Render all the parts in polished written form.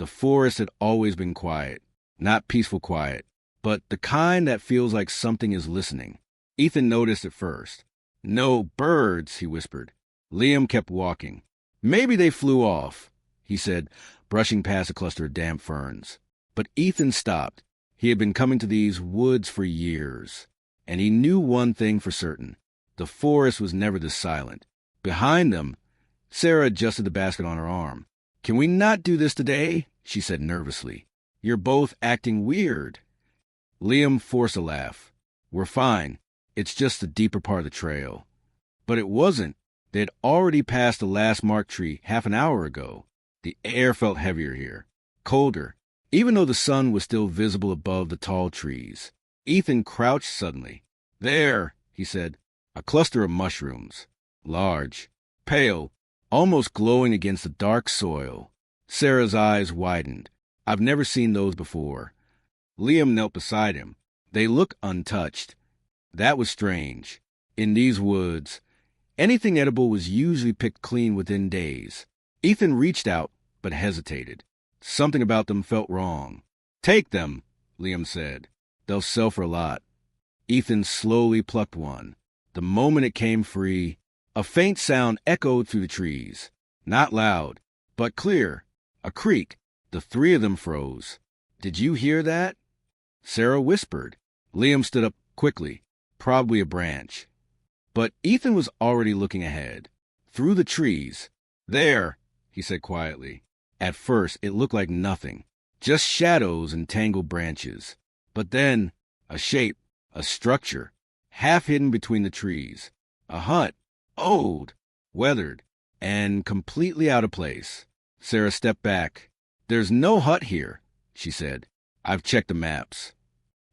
The forest had always been quiet, not peaceful quiet, but the kind that feels like something is listening. Ethan noticed it first. "No birds," he whispered. Liam kept walking. "Maybe they flew off," he said, brushing past a cluster of damp ferns. But Ethan stopped. He had been coming to these woods for years, and he knew one thing for certain. The forest was never this silent. Behind them, Sarah adjusted the basket on her arm. "Can we not do this today?" she said nervously. "You're both acting weird." Liam forced a laugh. "We're fine. It's just the deeper part of the trail." But it wasn't. They had already passed the last marked tree half an hour ago. The air felt heavier here, colder, even though the sun was still visible above the tall trees. Ethan crouched suddenly. "There," he said, "a cluster of mushrooms. Large, pale, almost glowing against the dark soil." Sarah's eyes widened. "I've never seen those before." Liam knelt beside him. They looked untouched. That was strange. In these woods, anything edible was usually picked clean within days. Ethan reached out, but hesitated. Something about them felt wrong. "Take them," Liam said. "They'll sell for a lot." Ethan slowly plucked one. The moment it came free, a faint sound echoed through the trees. Not loud, but clear. A creak. The three of them froze. "Did you hear that?" Sarah whispered. Liam stood up quickly. Probably a branch. But Ethan was already looking ahead. Through the trees. "There," he said quietly. At first, it looked like nothing. Just shadows and tangled branches. But then, a shape, a structure, half hidden between the trees. A hut. Old, weathered, and completely out of place. Sarah stepped back. "There's no hut here," she said. "I've checked the maps."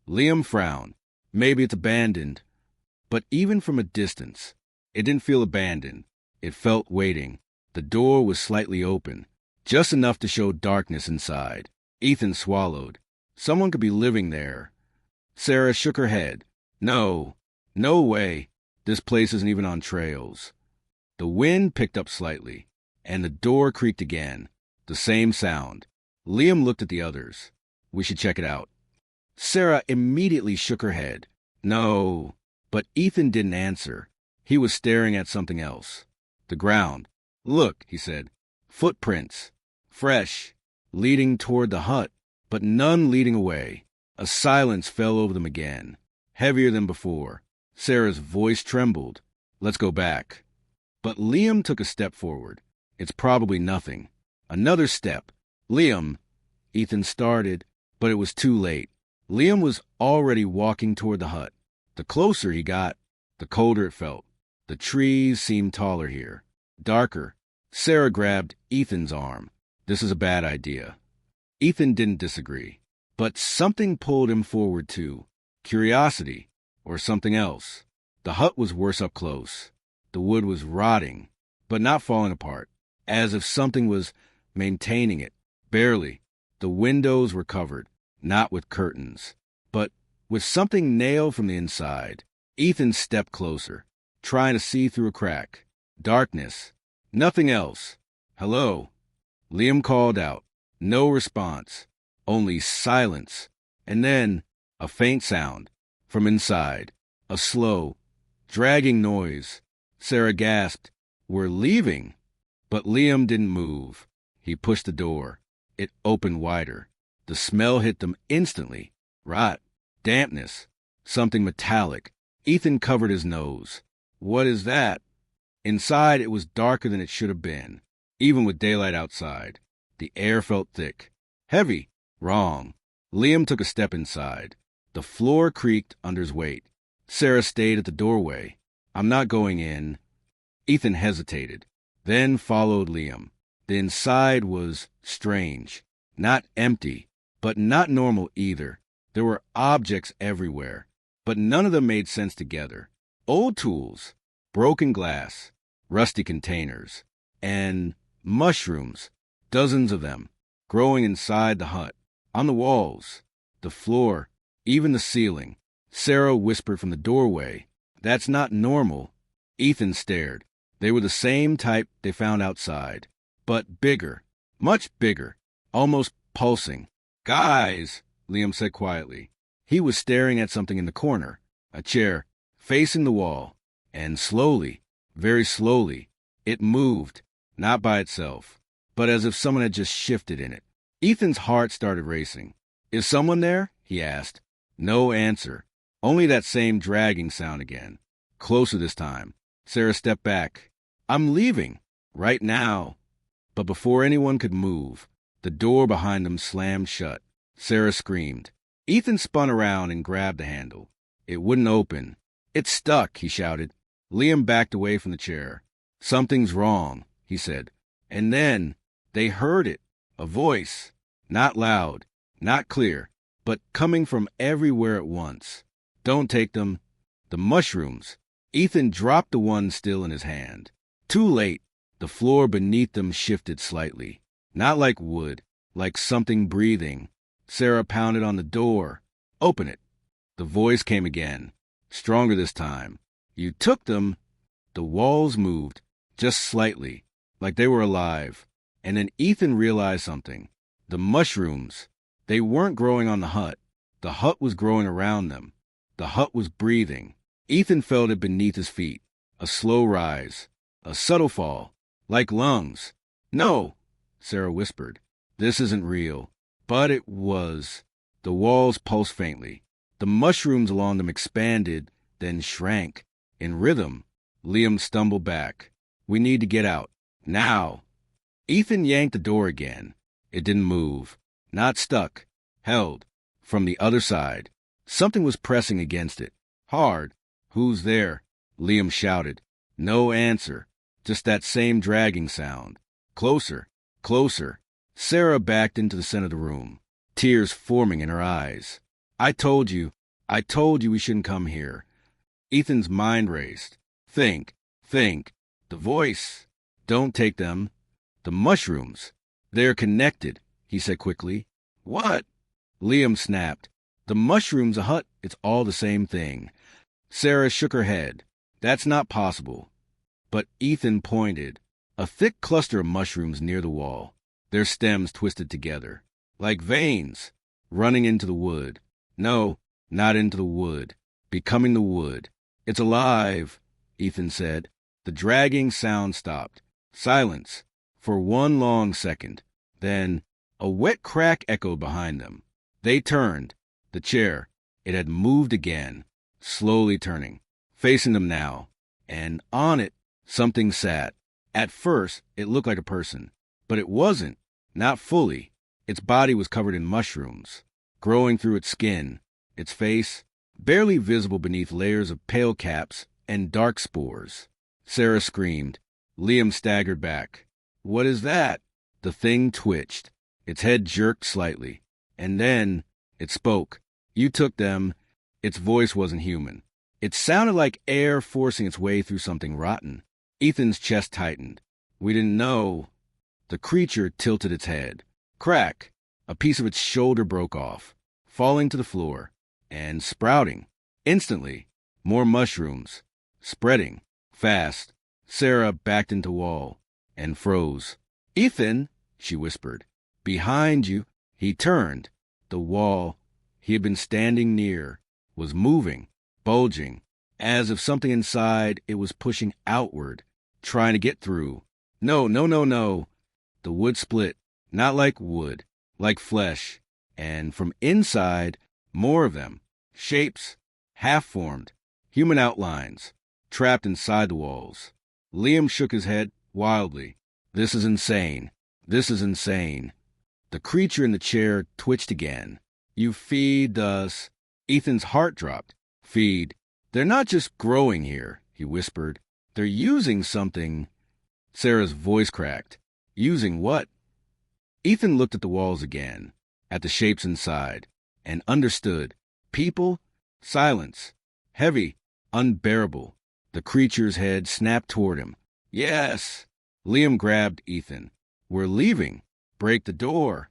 Liam frowned. Maybe it's abandoned. But even from a distance, it didn't feel abandoned. It felt waiting. The door was slightly open, just enough to show darkness inside. Ethan swallowed. Someone could be living there. Sarah shook her head. "No. No way. This place isn't even on trails." The wind picked up slightly, and the door creaked again. The same sound. Liam looked at the others. "We should check it out." Sarah immediately shook her head. "No." But Ethan didn't answer. He was staring at something else. The ground. "Look," he said. "Footprints. Fresh. Leading toward the hut, but none leading away." A silence fell over them again, heavier than before. Sarah's voice trembled. "Let's go back." But Liam took a step forward. "It's probably nothing." Another step. "Liam." Ethan started, but it was too late. Liam was already walking toward the hut. The closer he got, the colder it felt. The trees seemed taller here, darker. Sarah grabbed Ethan's arm. "This is a bad idea." Ethan didn't disagree. But something pulled him forward too. Curiosity, or something else. The hut was worse up close. The wood was rotting, but not falling apart, as if something was maintaining it. Barely. The windows were covered, not with curtains, but with something nailed from the inside. Ethan stepped closer, trying to see through a crack. Darkness. Nothing else. "Hello." Liam called out. No response. Only silence. And then a faint sound from inside. A slow, dragging noise. Sarah gasped. "We're leaving." But Liam didn't move. He pushed the door. It opened wider. The smell hit them instantly. Rot. Dampness. Something metallic. Ethan covered his nose. "What is that?" Inside, it was darker than it should have been, even with daylight outside. The air felt thick. Heavy. Wrong. Liam took a step inside. The floor creaked under his weight. Sarah stayed at the doorway. "I'm not going in." Ethan hesitated, then followed Liam. The inside was strange. Not empty, but not normal either. There were objects everywhere, but none of them made sense together. Old tools, broken glass, rusty containers, and mushrooms, dozens of them, growing inside the hut, on the walls, the floor, even the ceiling. Sarah whispered from the doorway, "That's not normal." Ethan stared. They were the same type they found outside, but bigger, much bigger, almost pulsing. Guys, Liam said quietly. He was staring at something in the corner, a chair, facing the wall, and slowly, very slowly, it moved, not by itself, but as if someone had just shifted in it. Ethan's heart started racing. Is someone there? He asked. No answer. Only that same dragging sound again. Closer this time. Sarah stepped back. I'm leaving. Right now. But before anyone could move, the door behind them slammed shut. Sarah screamed. Ethan spun around and grabbed the handle. It wouldn't open. It's stuck, he shouted. Liam backed away from the chair. Something's wrong, he said. And then they heard it. A voice. Not loud, not clear, but coming from everywhere at once. Don't take them. The mushrooms. Ethan dropped the one still in his hand. Too late. The floor beneath them shifted slightly. Not like wood, like something breathing. Sarah pounded on the door. Open it. The voice came again, stronger this time. You took them. The walls moved, just slightly, like they were alive. And then Ethan realized something. The mushrooms, they weren't growing on the hut. The hut was growing around them. The hut was breathing. Ethan felt it beneath his feet. A slow rise. A subtle fall. Like lungs. No, Sarah whispered. This isn't real. But it was. The walls pulsed faintly. The mushrooms along them expanded, then shrank. In rhythm, Liam stumbled back. We need to get out. Now. Ethan yanked the door again. It didn't move. Not stuck. Held. From the other side. Something was pressing against it. Hard. Who's there? Liam shouted. No answer. Just that same dragging sound. Closer. Closer. Sarah backed into the center of the room, tears forming in her eyes. I told you we shouldn't come here. Ethan's mind raced. Think. The voice. Don't take them. The mushrooms. They're connected, he said quickly. What? Liam snapped. The mushrooms, a hut, it's all the same thing. Sarah shook her head. That's not possible. But Ethan pointed. A thick cluster of mushrooms near the wall. Their stems twisted together, like veins, running into the wood. No, not into the wood. Becoming the wood. It's alive, Ethan said. The dragging sound stopped. Silence. For one long second. Then, a wet crack echoed behind them. They turned. The chair. It had moved again, slowly turning, facing them now. And on it, something sat. At first, it looked like a person. But it wasn't. Not fully. Its body was covered in mushrooms, growing through its skin. Its face, barely visible beneath layers of pale caps and dark spores. Sarah screamed. Liam staggered back. What is that? The thing twitched. Its head jerked slightly. And then it spoke. You took them. Its voice wasn't human. It sounded like air forcing its way through something rotten. Ethan's chest tightened. We didn't know. The creature tilted its head. Crack! A piece of its shoulder broke off, falling to the floor, and sprouting. Instantly, more mushrooms. Spreading. Fast. Sarah backed into wall and froze. Ethan, she whispered. Behind you. He turned. The wall he had been standing near was moving, bulging, as if something inside it was pushing outward, trying to get through. No. The wood split, not like wood, like flesh, and from inside, more of them, shapes, half-formed, human outlines, trapped inside the walls. Liam shook his head wildly. This is insane. This is insane. The creature in the chair twitched again. You feed us. Ethan's heart dropped. Feed. They're not just growing here, he whispered. They're using something. Sarah's voice cracked. Using what? Ethan looked at the walls again, at the shapes inside, and understood. People? Silence. Heavy. Unbearable. The creature's head snapped toward him. Yes. Liam grabbed Ethan. We're leaving. Break the door.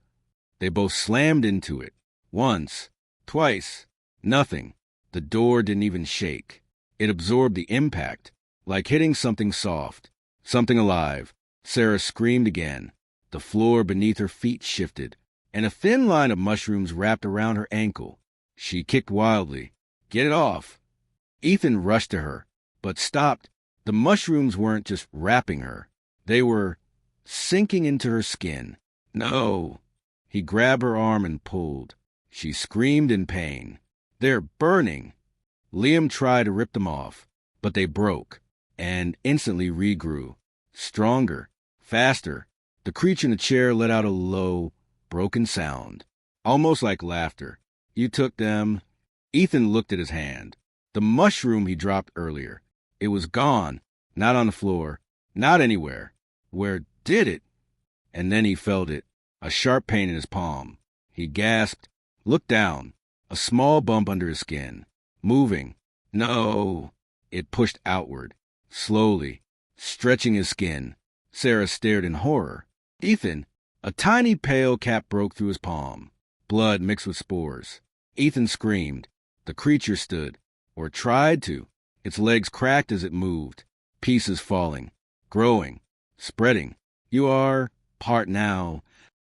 They both slammed into it. Once. Twice. Nothing. The door didn't even shake. It absorbed the impact, like hitting something soft, something alive. Sarah screamed again. The floor beneath her feet shifted. and a thin line of mushrooms wrapped around her ankle. She kicked wildly. "Get it off!" Ethan rushed to her, but stopped. The mushrooms weren't just wrapping her. They were sinking into her skin. "No!" He grabbed her arm and pulled. She screamed in pain. "They're burning!" Liam tried to rip them off, but they broke and instantly regrew. Stronger, faster. The creature in the chair let out a low, broken sound, almost like laughter. "You took them." Ethan looked at his hand. The mushroom he dropped earlier. It was gone, not on the floor, not anywhere. Where did it? And then he felt it, a sharp pain in his palm. He gasped, looked down, a small bump under his skin. Moving. No! It pushed outward, slowly, stretching his skin. Sarah stared in horror. "Ethan!" A tiny pale cap broke through his palm. Blood mixed with spores. Ethan screamed. The creature stood, or tried to. Its legs cracked as it moved, pieces falling, growing, spreading. "You are part now."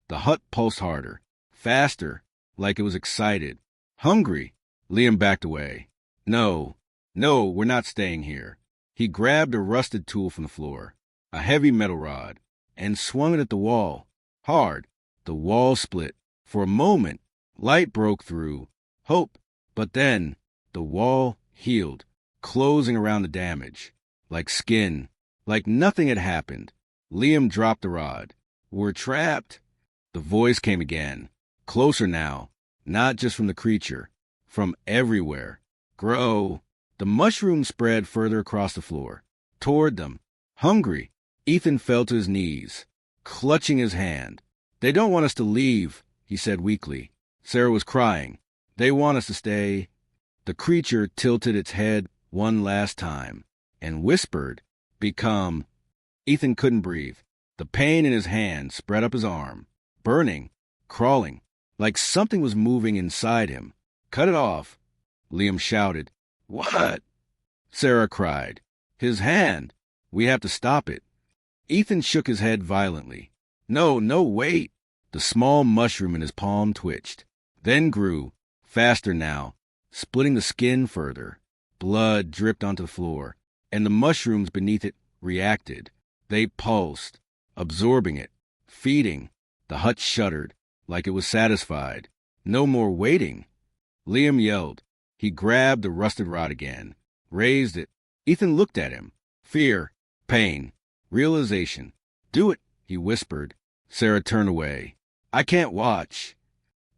The hut pulsed harder, faster, like it was excited. "Hungry." Liam backed away. No, we're not staying here." He grabbed a rusted tool from the floor, a heavy metal rod, and swung it at the wall. Hard. The wall split. For a moment, light broke through. Hope. But then, the wall healed, closing around the damage. Like skin. Like nothing had happened. Liam dropped the rod. "We're trapped." The voice came again. Closer now. Not just from the creature. From everywhere. "Grow." The mushroom spread further across the floor. Toward them. Hungry. Ethan fell to his knees, clutching his hand. "They don't want us to leave," he said weakly. Sarah was crying. "They want us to stay." The creature tilted its head one last time and whispered, "Become." Ethan couldn't breathe. The pain in his hand spread up his arm, burning, crawling, like something was moving inside him. "Cut it off." Liam shouted. "What?" Sarah cried. "His hand. We have to stop it." Ethan shook his head violently. No, wait." The small mushroom in his palm twitched, then grew, faster now, splitting the skin further. Blood dripped onto the floor, and the mushrooms beneath it reacted. They pulsed, absorbing it, feeding. The hut shuddered, like it was satisfied. No more waiting. Liam yelled. He grabbed the rusted rod again, raised it. Ethan looked at him. Fear, pain, realization. "Do it," he whispered. Sarah turned away. "I can't watch."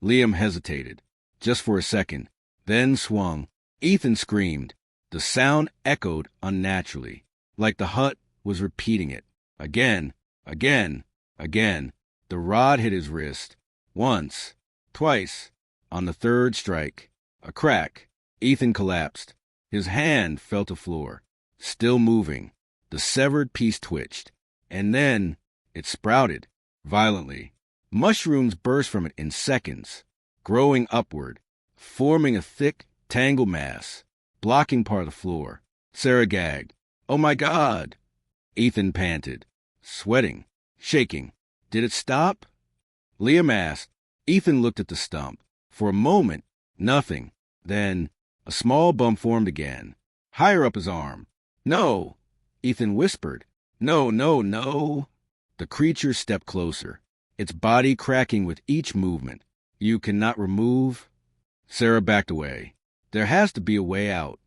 Liam hesitated, just for a second, then swung. Ethan screamed. The sound echoed unnaturally, like the hut was repeating it. Again, again, again. The rod hit his wrist. Once, twice. On the third strike, a crack. Ethan collapsed. His hand fell to floor, still moving. The severed piece twitched, and then it sprouted, violently. Mushrooms burst from it in seconds, growing upward, forming a thick, tangled mass, blocking part of the floor. Sarah gagged. "Oh my God!" Ethan panted, sweating, shaking. "Did it stop?" Liam asked. Ethan looked at the stump. For a moment, nothing. Then a small bump formed again, higher up his arm. "No!" Ethan whispered. No. The creature stepped closer, its body cracking with each movement. "You cannot remove?" Sarah backed away. "There has to be a way out."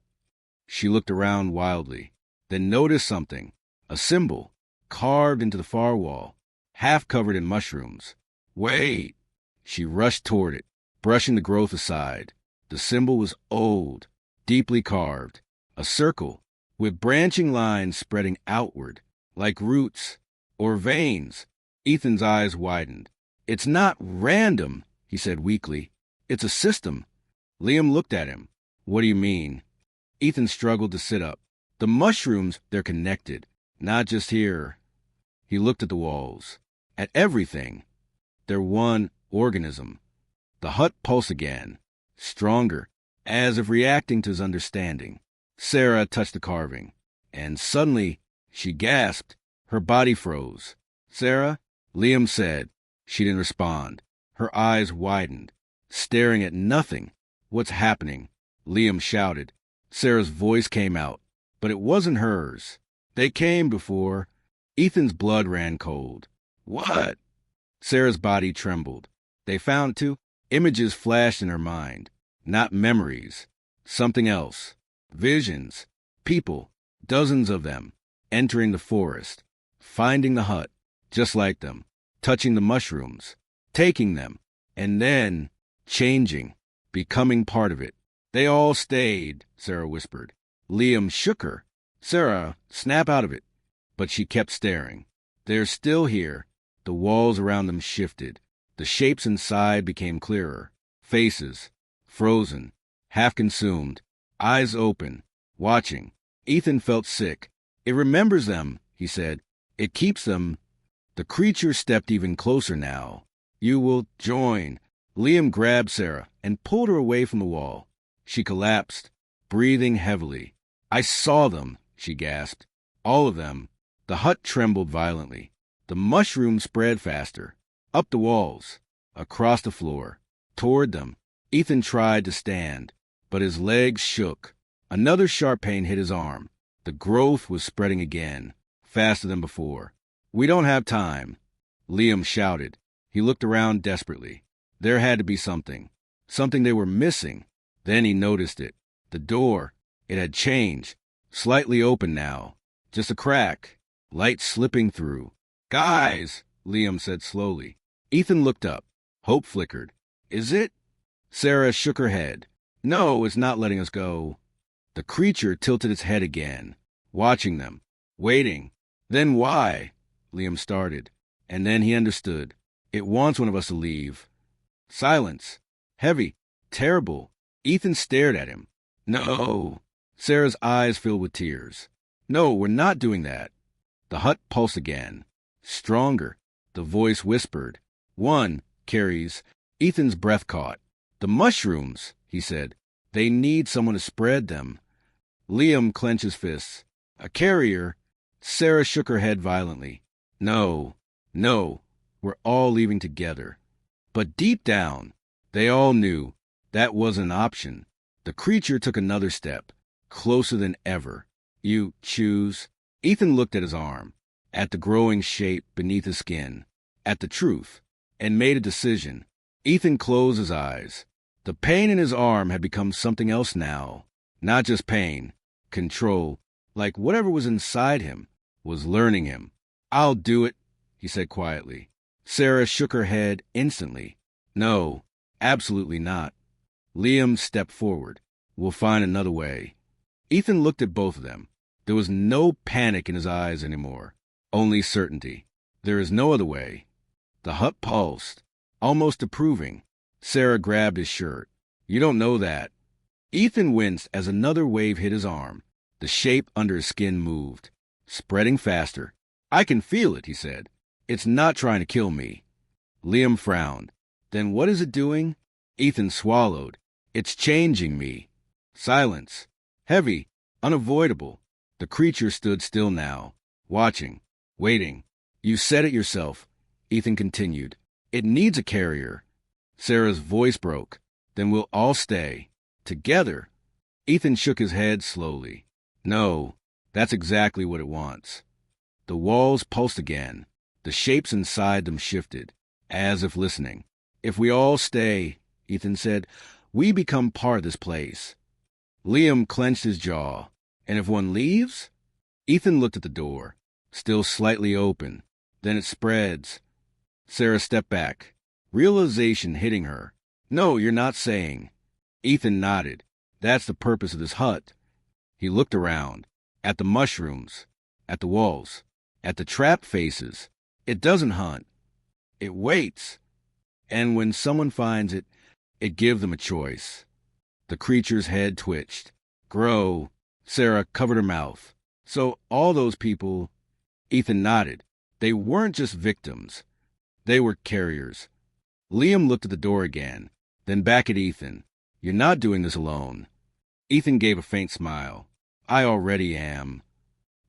She looked around wildly, then noticed something, a symbol, carved into the far wall, half covered in mushrooms. "Wait!" She rushed toward it, brushing the growth aside. The symbol was old, deeply carved, a circle, with branching lines spreading outward, like roots or veins. Ethan's eyes widened. "It's not random," he said weakly. "It's a system." Liam looked at him. "What do you mean?" Ethan struggled to sit up. "The mushrooms, they're connected, not just here." He looked at the walls, at everything. They're one organism. The hut pulsed again, stronger, as if reacting to his understanding. Sarah touched the carving, and suddenly she gasped. Her body froze. "Sarah?" Liam said. She didn't respond. Her eyes widened, staring at nothing. What's happening? Liam shouted. Sarah's voice came out, but it wasn't hers. They came before. Ethan's blood ran cold. What? Sarah's body trembled. They found two. Images flashed in her mind. Not memories. Something else. Visions. People. Dozens of them. Entering the forest. Finding the hut. Just like them. Touching the mushrooms. Taking them. And then changing. Becoming part of it. They all stayed, Sarah whispered. Liam shook her. Sarah, snap out of it. But she kept staring. They're still here. The walls around them shifted. The shapes inside became clearer. Faces. Frozen. Half consumed. Eyes open. Watching. Ethan felt sick. It remembers them, he said. It keeps them. The creature stepped even closer now. You will join. Liam grabbed Sarah and pulled her away from the wall. She collapsed, breathing heavily. I saw them, she gasped. All of them. The hut trembled violently. The mushrooms spread faster. Up the walls. Across the floor. Toward them. Ethan tried to stand, but his legs shook. Another sharp pain hit his arm. The growth was spreading again, faster than before. We don't have time, Liam shouted. He looked around desperately. There had to be something. Something they were missing. Then he noticed it. The door. It had changed. Slightly open now. Just a crack. Light slipping through. Guys, Liam said slowly. Ethan looked up. Hope flickered. Is it? Sarah shook her head. No, it's not letting us go. The creature tilted its head again, watching them, waiting. Then why? Liam started, and then he understood. It wants one of us to leave. Silence. Heavy. Terrible. Ethan stared at him. No. Sarah's eyes filled with tears. No, we're not doing that. The hut pulsed again. Stronger. The voice whispered. One carries. Ethan's breath caught. The mushrooms, he said. They need someone to spread them. Liam clenched his fists. A carrier. Sarah shook her head violently. No. No. We're all leaving together. But deep down, they all knew that wasn't an option. The creature took another step, closer than ever. You choose. Ethan looked at his arm, at the growing shape beneath his skin, at the truth, and made a decision. Ethan closed his eyes. The pain in his arm had become something else now. Not just pain, control, like whatever was inside him was learning him. I'll do it, he said quietly. Sarah shook her head instantly. No, absolutely not. Liam stepped forward. We'll find another way. Ethan looked at both of them. There was no panic in his eyes anymore, only certainty. There is no other way. The hut pulsed, almost approving. Sarah grabbed his shirt. You don't know that. Ethan winced as another wave hit his arm. The shape under his skin moved, spreading faster. I can feel it, he said. It's not trying to kill me. Liam frowned. Then what is it doing? Ethan swallowed. It's changing me. Silence. Heavy. Unavoidable. The creature stood still now, watching, waiting. You said it yourself, Ethan continued. It needs a carrier. Sarah's voice broke. Then we'll all stay. Together. Ethan shook his head slowly. No, that's exactly what it wants. The walls pulsed again. The shapes inside them shifted, as if listening. If we all stay, Ethan said, we become part of this place. Liam clenched his jaw. And if one leaves? Ethan looked at the door, still slightly open. Then it spreads. Sarah stepped back, realization hitting her. No, you're not saying. Ethan nodded. That's the purpose of this hut. He looked around, at the mushrooms, at the walls, at the trap faces. It doesn't hunt. It waits. And when someone finds it, it gives them a choice. The creature's head twitched. Grow. Sarah covered her mouth. So all those people, Ethan nodded. They weren't just victims. They were carriers. Liam looked at the door again, then back at Ethan. You're not doing this alone. Ethan gave a faint smile. I already am.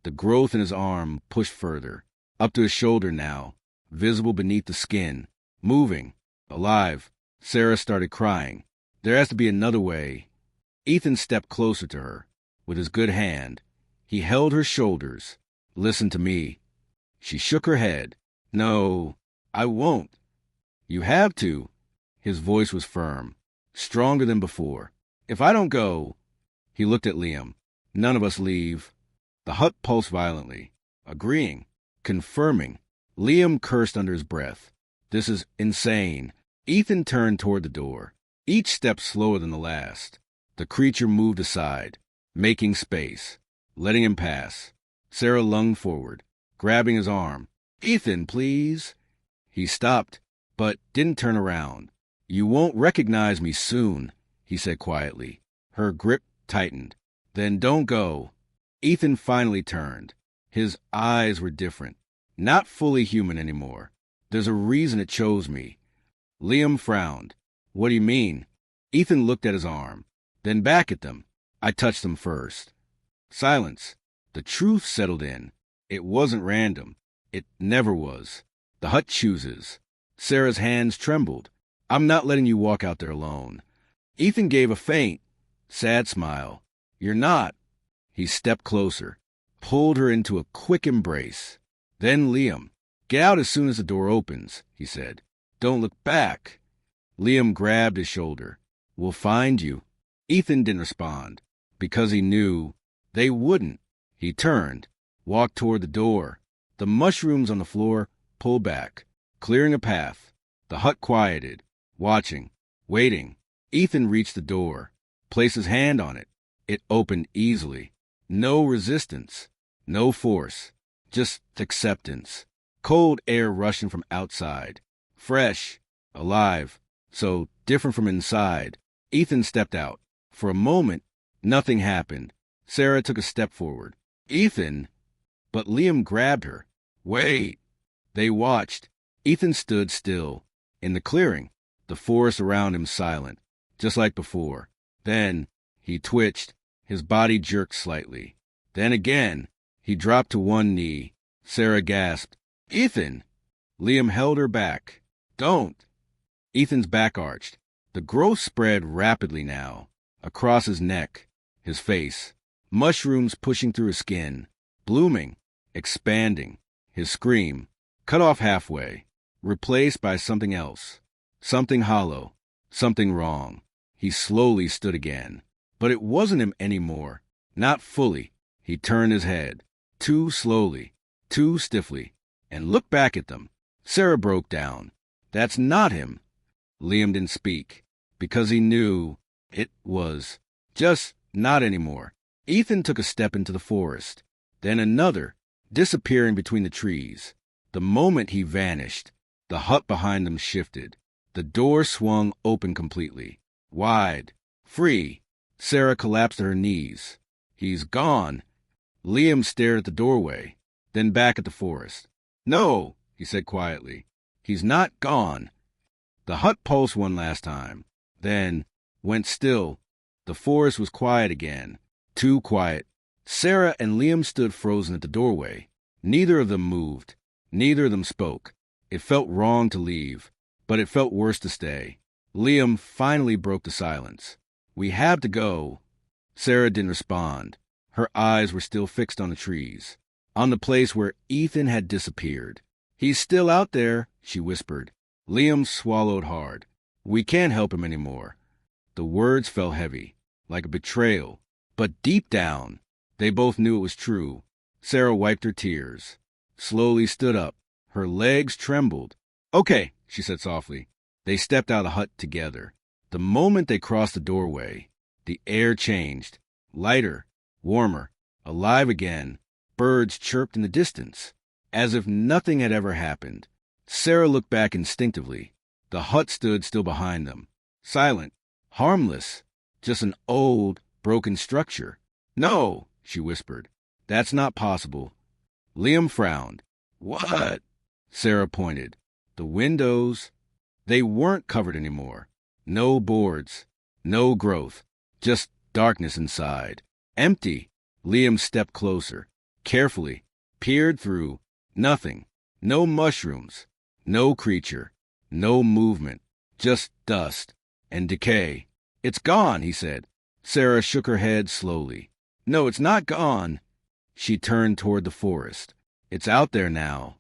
The growth in his arm pushed further, up to his shoulder now, visible beneath the skin, moving. alive. Sarah started crying. There has to be another way. Ethan stepped closer to her. With his good hand, he held her shoulders. Listen to me. She shook her head. No, I won't. You have to. His voice was firm, stronger than before. If I don't go... He looked at Liam. None of us leave. The hut pulsed violently, agreeing, confirming. Liam cursed under his breath. This is insane. Ethan turned toward the door, each step slower than the last. The creature moved aside, making space, letting him pass. Sarah lunged forward, grabbing his arm. Ethan, please. He stopped, but didn't turn around. You won't recognize me soon, he said quietly. Her grip tightened. Then don't go. Ethan finally turned. His eyes were different, not fully human anymore. There's a reason it chose me. Liam frowned. What do you mean? Ethan looked at his arm, then back at them. I touched them first. Silence. The truth settled in. It wasn't random. It never was. The hut chooses. Sarah's hands trembled. I'm not letting you walk out there alone. Ethan gave a faint, sad smile. You're not. He stepped closer, pulled her into a quick embrace. Then Liam. Get out as soon as the door opens, he said. Don't look back. Liam grabbed his shoulder. We'll find you. Ethan didn't respond, because he knew they wouldn't. He turned, walked toward the door. The mushrooms on the floor pulled back, clearing a path. The hut quieted, watching, waiting. Ethan reached the door, placed his hand on it. It opened easily. No resistance, no force, just acceptance. Cold air rushing from outside. Fresh, alive, so different from inside. Ethan stepped out. For a moment, nothing happened. Sarah took a step forward. Ethan! But Liam grabbed her. Wait! They watched. Ethan stood still. In the clearing, the forest around him silent, just like before. Then, he twitched. His body jerked slightly. Then again, he dropped to one knee. Sarah gasped. Ethan! Liam held her back. Don't! Ethan's back arched. The growth spread rapidly now, across his neck, his face. Mushrooms pushing through his skin, blooming, expanding. His scream, cut off halfway, replaced by something else. Something hollow, something wrong. He slowly stood again. But it wasn't him anymore. Not fully. He turned his head, too slowly, too stiffly, and looked back at them. Sarah broke down. That's not him. Liam didn't speak, because he knew it was just not anymore. Ethan took a step into the forest, then another, disappearing between the trees. The moment he vanished, the hut behind them shifted. The door swung open completely, wide, free. Sarah collapsed to her knees. He's gone. Liam stared at the doorway, then back at the forest. No, he said quietly. He's not gone. The hut pulsed one last time, then went still. The forest was quiet again, too quiet. Sarah and Liam stood frozen at the doorway. Neither of them moved. Neither of them spoke. It felt wrong to leave, but it felt worse to stay. Liam finally broke the silence. We have to go. Sarah didn't respond. Her eyes were still fixed on the trees, on the place where Ethan had disappeared. He's still out there, she whispered. Liam swallowed hard. We can't help him anymore. The words fell heavy, like a betrayal. But deep down, they both knew it was true. Sarah wiped her tears, slowly stood up. Her legs trembled. Okay, she said softly. They stepped out of the hut together. The moment they crossed the doorway, the air changed. Lighter, warmer, alive again. Birds chirped in the distance, as if nothing had ever happened. Sarah looked back instinctively. The hut stood still behind them, silent, harmless, just an old, broken structure. No, she whispered. That's not possible. Liam frowned. What? Sarah pointed. The windows. They weren't covered anymore. No boards, no growth, just darkness inside. Empty. Liam stepped closer, carefully, peered through. Nothing. No mushrooms. No creature. No movement. Just dust and decay. It's gone, he said. Sarah shook her head slowly. No, it's not gone. She turned toward the forest. It's out there now.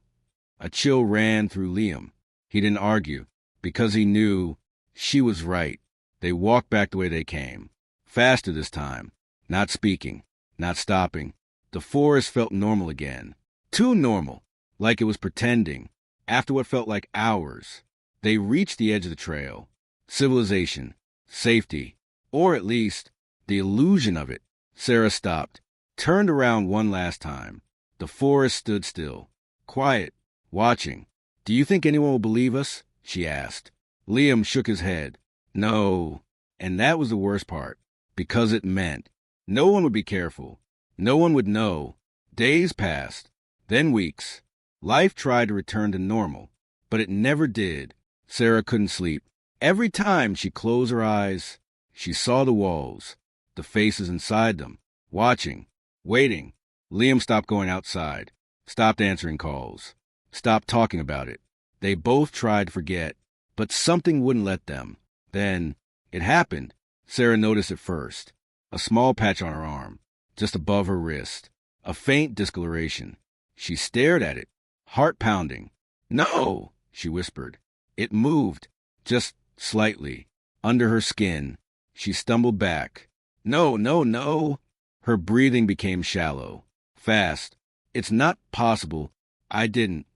A chill ran through Liam. He didn't argue, because he knew she was right. They walked back the way they came. Faster this time. Not speaking. Not stopping. The forest felt normal again. Too normal. Like it was pretending. After what felt like hours, they reached the edge of the trail. Civilization. Safety. Or at least, the illusion of it. Sarah stopped. Turned around one last time. The forest stood still. Quiet. Watching. Do you think anyone will believe us? She asked. Liam shook his head. No. And that was the worst part. Because it meant no one would be careful. No one would know. Days passed. Then weeks. Life tried to return to normal. But it never did. Sarah couldn't sleep. Every time she closed her eyes, she saw the walls, the faces inside them, watching, waiting. Liam stopped going outside, stopped answering calls, stopped talking about it. They both tried to forget, but something wouldn't let them. Then, it happened. Sarah noticed it first. A small patch on her arm, just above her wrist. A faint discoloration. She stared at it, heart pounding. No, she whispered. It moved, just slightly, under her skin. She stumbled back. No, no, no. Her breathing became shallow, fast. It's not possible. I didn't.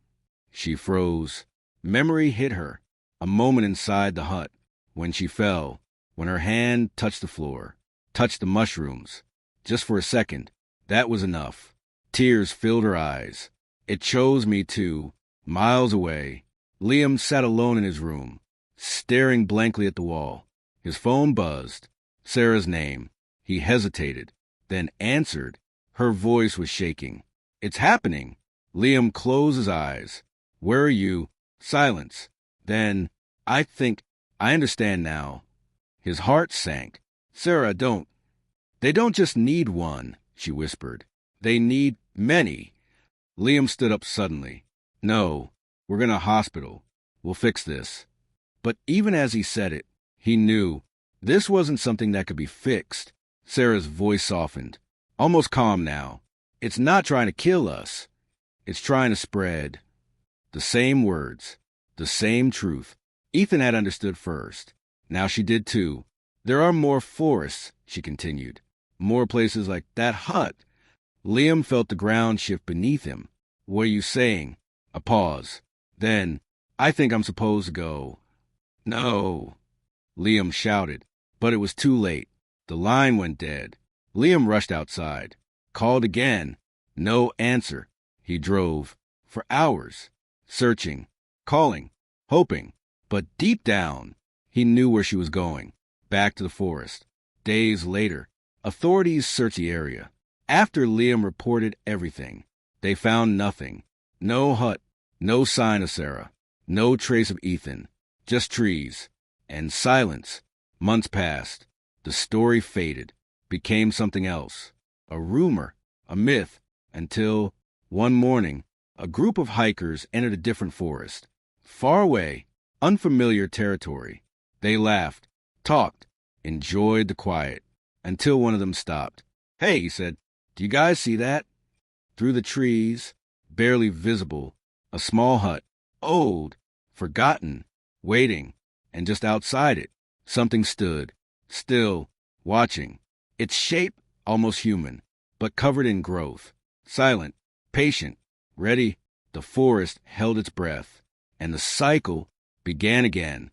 She froze. Memory hit her. A moment inside the hut, when she fell, when her hand touched the floor, touched the mushrooms. Just for a second, that was enough. Tears filled her eyes. It chose me too, miles away. Liam sat alone in his room, staring blankly at the wall. His phone buzzed. Sarah's name. He hesitated, then answered. Her voice was shaking. It's happening. Liam closed his eyes. Where are you? Silence. Then, I think, I understand now. His heart sank. Sarah, don't. They don't just need one, she whispered. They need many. Liam stood up suddenly. No, we're in a hospital. We'll fix this. But even as he said it, he knew this wasn't something that could be fixed. Sarah's voice softened, almost calm now. It's not trying to kill us. It's trying to spread. The same words, the same truth. Ethan had understood first. Now she did too. There are more forests, she continued. More places like that hut. Liam felt the ground shift beneath him. What are you saying? A pause. Then, I think I'm supposed to go. No, Liam shouted, but it was too late. The line went dead. Liam rushed outside, called again. No answer. He drove, for hours, searching, calling, hoping. But deep down, he knew where she was going, back to the forest. Days later, authorities searched the area. After Liam reported everything, they found nothing. No hut, no sign of Sarah, no trace of Ethan, just trees and silence. Months passed. The story faded, became something else, a rumor, a myth, until one morning, a group of hikers entered a different forest, far away, unfamiliar territory. They laughed, talked, enjoyed the quiet, until one of them stopped. Hey, he said, do you guys see that? Through the trees, barely visible, a small hut, old, forgotten, waiting, and just outside it, something stood, still, watching. Its shape almost human, but covered in growth, silent, patient, ready. The forest held its breath, and the cycle began again.